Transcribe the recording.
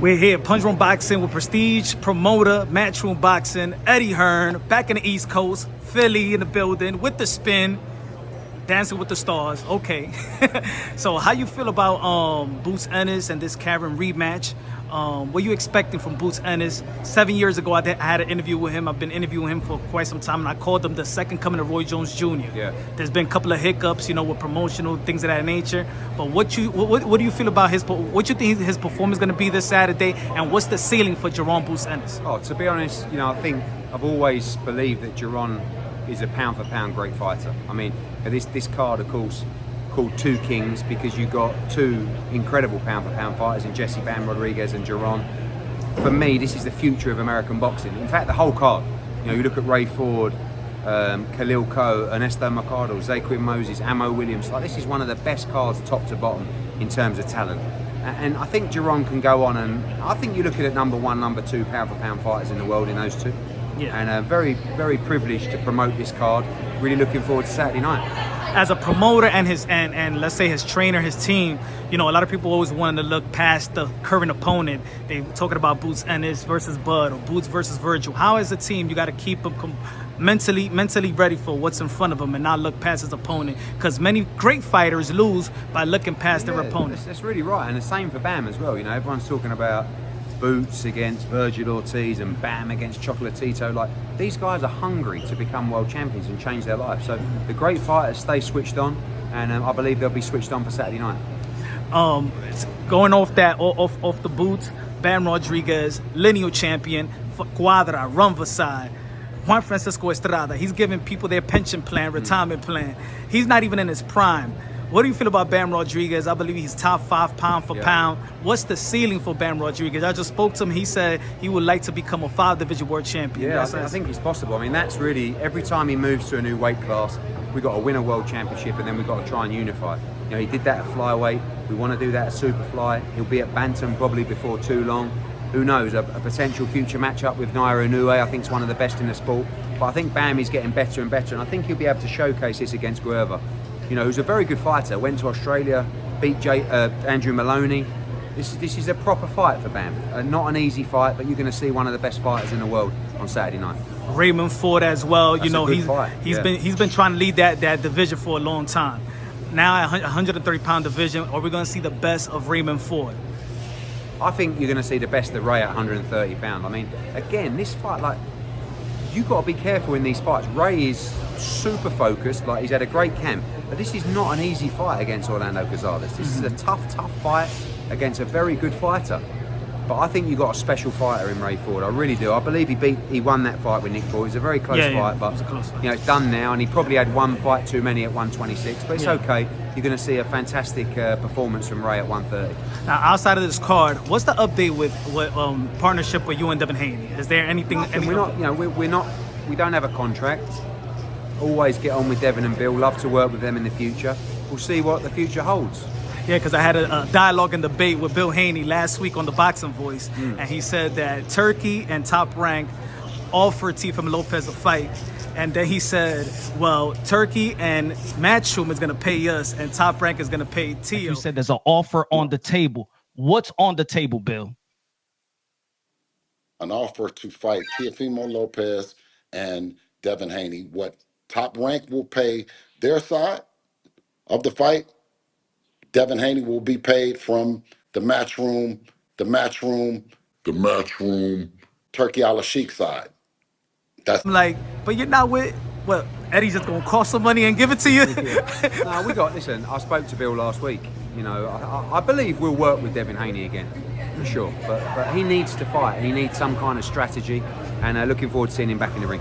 We're here at Punsh Drunk Boxing with Prestige, promoter, Matchroom Boxing, Eddie Hearn, back in the East Coast, Philly in the building, with the spin, Dancing with the Stars. Okay. So how you feel about Boots Ennis and this Karen rematch? What are you expecting from Boots Ennis? 7 years ago, I had an interview with him. I've been interviewing him for quite some time, and I called him the second coming of Roy Jones Jr. Yeah. There's been a couple of hiccups, you know, with promotional things of that nature. But what do you feel about what you think his performance is going to be this Saturday, and what's the ceiling for Jaron Boots Ennis? Oh, to be honest, you know, I think I've always believed that Jaron is a pound for pound great fighter. I mean, this card, of course, called Two Kings because you got two incredible pound for pound fighters in Jesse Bam Rodriguez and Jaron. For me, this is the future of American boxing. In fact, the whole card. You know, you look at Ray Ford, Khalil Coe, Ernesto Mercado, Zaquin Moses, Amo Williams. Like, this is one of the best cards, top to bottom, in terms of talent. And I think Jaron can go on, and I think you're looking at number one, number two pound for pound fighters in the world in those two. Yeah. And very, very privileged to promote this card. Really looking forward to Saturday night. As a promoter and and let's say his trainer, his team, you know, a lot of people always wanted to look past the current opponent. They talking about Boots Ennis versus Bud or Boots versus Virgil. How as a team you got to keep them mentally ready for what's in front of them and not look past his opponent? Because many great fighters lose by looking past their opponent. That's really right, and the same for Bam as well. You know, everyone's talking about Boots against Virgil Ortiz and Bam against Chocolatito. Like, these guys are hungry to become world champions and change their life. So the great fighters stay switched on, and I believe they'll be switched on for Saturday night. It's going off the Boots, Bam Rodriguez, lineal champion, Quadra, Rumvaside, Juan Francisco Estrada. He's giving people their pension plan, retirement plan. He's not even in his prime. What do you feel about Bam Rodriguez? I believe he's top 5 pound for pound. What's the ceiling for Bam Rodriguez? I just spoke to him. He said he would like to become a 5-division world champion. Yeah, I think it's possible. I mean, that's really, every time he moves to a new weight class, we've got to win a world championship, and then we've got to try and unify. You know, he did that at flyweight. We want to do that at superfly. He'll be at bantam probably before too long. Who knows, a potential future matchup with Nairo Inoue, I think, is one of the best in the sport. But I think Bam is getting better and better, and I think he'll be able to showcase this against Guerva. You know, who's a very good fighter, went to Australia, beat Andrew Maloney. This is a proper fight for Bam. Not an easy fight, but you're going to see one of the best fighters in the world on Saturday night. Raymond Ford as well. That's, you know, he's been trying to lead that division for a long time. Now at 130 pound division, are we going to see the best of Raymond Ford? I think you're going to see the best of Ray at 130 pound. I mean, again, this fight, like, you've got to be careful in these fights. Ray is super focused, like, he's had a great camp, but this is not an easy fight against Orlando Gonzalez. This is a tough fight against a very good fighter. But I think you've got a special fighter in Ray Ford. I really do. I believe he won that fight with Nick Paul. It was a very close fight, but you know, it's done now, and he probably had one fight too many at 126, but it's okay. You're going to see a fantastic performance from Ray at 130. Now, outside of this card, what's the update with partnership with you and Devin Haney? Is there anything? We're not, you know, we don't have a contract. Always get on with Devin and Bill. Love to work with them in the future. We'll see what the future holds. Yeah, because I had a dialogue and debate with Bill Haney last week on the Boxing Voice, and he said that Turkey and Top Rank offered Teofimo Lopez a fight, and then he said, well, Turkey and Matchroom is going to pay us, and Top Rank is going to pay Teo. You said there's an offer on the table. What's on the table, Bill? An offer to fight Teofimo Lopez and Devin Haney. What Top Rank will pay their side of the fight, Devin Haney will be paid from the Matchroom, Turkey Al Sheikh side. That's like, but you're not with, well, Eddie's just gonna cost some money and give it to you. No, listen, I spoke to Bill last week. You know, I believe we'll work with Devin Haney again, for sure. But he needs to fight, and he needs some kind of strategy, and looking forward to seeing him back in the ring.